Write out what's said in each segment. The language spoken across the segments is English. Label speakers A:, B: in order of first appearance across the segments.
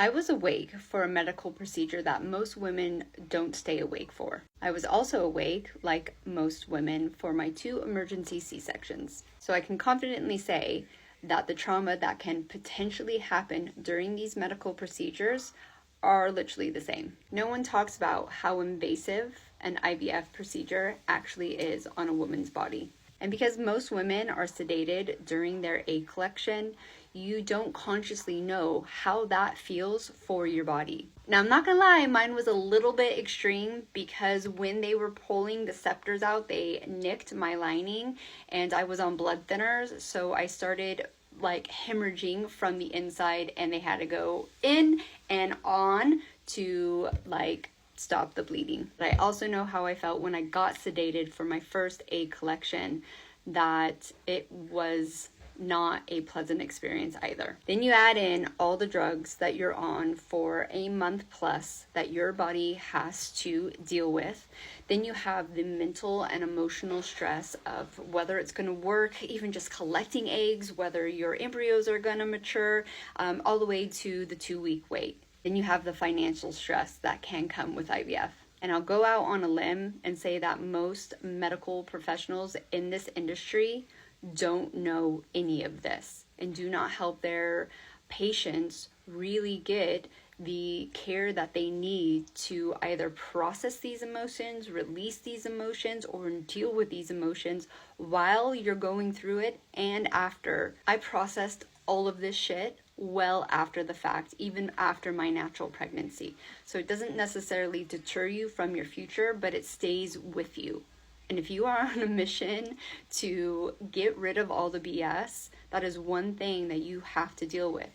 A: I was awake for a medical procedure that most women don't stay awake for. I was also awake, like most women, for my 2 emergency C-sections. So I can confidently say that the trauma that can potentially happen during these medical procedures are literally the same. No one talks about how invasive an IVF procedure actually is on a woman's body. And because most women are sedated during their egg collection, you don't consciously know how that feels for your body. Now, I'm not gonna lie, mine was a little bit extreme because when they were pulling the septors out, they nicked my lining and I was on blood thinners. So I started like hemorrhaging from the inside and they had to go in and on to like stop the bleeding. But I also know how I felt when I got sedated for my first egg collection, that it was not a pleasant experience either. Then you add in all the drugs that you're on for a month plus that your body has to deal with. Then you have the mental and emotional stress of whether it's going to work, even just collecting eggs, whether your embryos are going to mature, all the way to the 2-week wait. Then you have the financial stress that can come with IVF. And I'll go out on a limb and say that most medical professionals in this industry don't know any of this and do not help their patients really get the care that they need to either process these emotions, release these emotions, or deal with these emotions while you're going through it and after. I processed all of this shit well after the fact, even after my natural pregnancy. So it doesn't necessarily deter you from your future, but it stays with you. And if you are on a mission to get rid of all the BS, that is one thing that you have to deal with.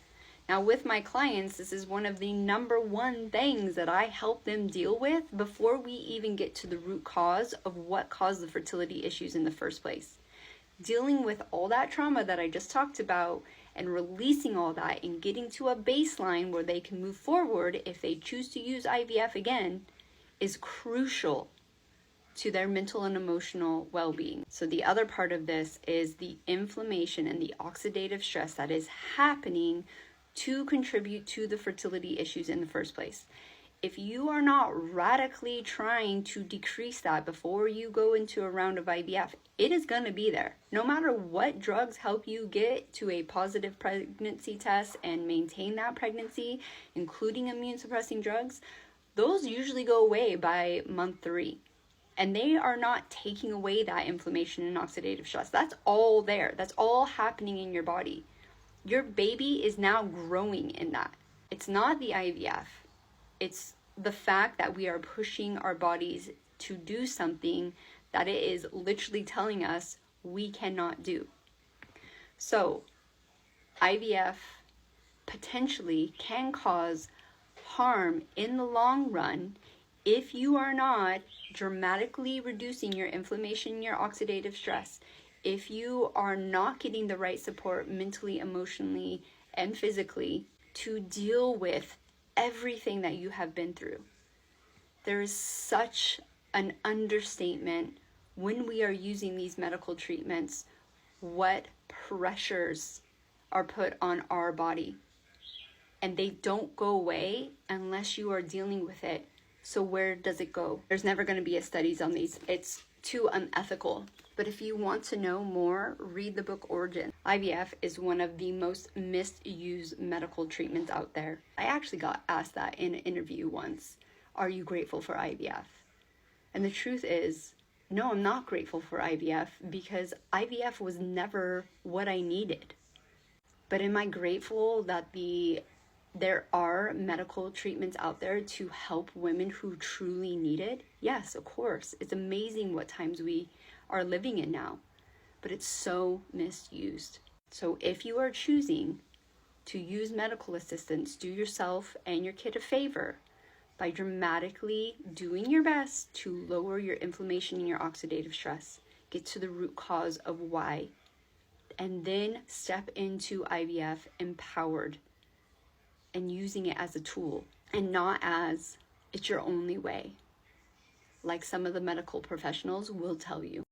A: Now, with my clients, this is one of the number one things that I help them deal with before we even get to the root cause of what caused the fertility issues in the first place. Dealing with all that trauma that I just talked about and releasing all that and getting to a baseline where they can move forward if they choose to use IVF again is crucial to their mental and emotional well-being. So the other part of this is the inflammation and the oxidative stress that is happening to contribute to the fertility issues in the first place. If you are not radically trying to decrease that before you go into a round of IVF, it is going to be there. No matter what drugs help you get to a positive pregnancy test and maintain that pregnancy, including immune suppressing drugs, those usually go away by month 3. And they are not taking away that inflammation and oxidative stress. That's all there. That's all happening in your body. Your baby is now growing in that. It's not the IVF. It's the fact that we are pushing our bodies to do something that it is literally telling us we cannot do. So, IVF potentially can cause harm in the long run if you are not dramatically reducing your inflammation, your oxidative stress, if you are not getting the right support mentally, emotionally, and physically to deal with everything that you have been through. There is such an understatement when we are using these medical treatments, what pressures are put on our body. And they don't go away unless you are dealing with it. So where does it go? There's never going to be a studies on these. It's too unethical. But if you want to know more, read the book Origin. IVF is one of the most misused medical treatments out there. I actually got asked that in an interview once. Are you grateful for IVF? And the truth is, no, I'm not grateful for IVF because IVF was never what I needed. But am I grateful that there are medical treatments out there to help women who truly need it? Yes, of course. It's amazing what times we are living in now, but it's so misused. So if you are choosing to use medical assistance, do yourself and your kid a favor by dramatically doing your best to lower your inflammation and your oxidative stress. Get to the root cause of why, and then step into IVF empowered and using it as a tool and not as it's your only way, like some of the medical professionals will tell you.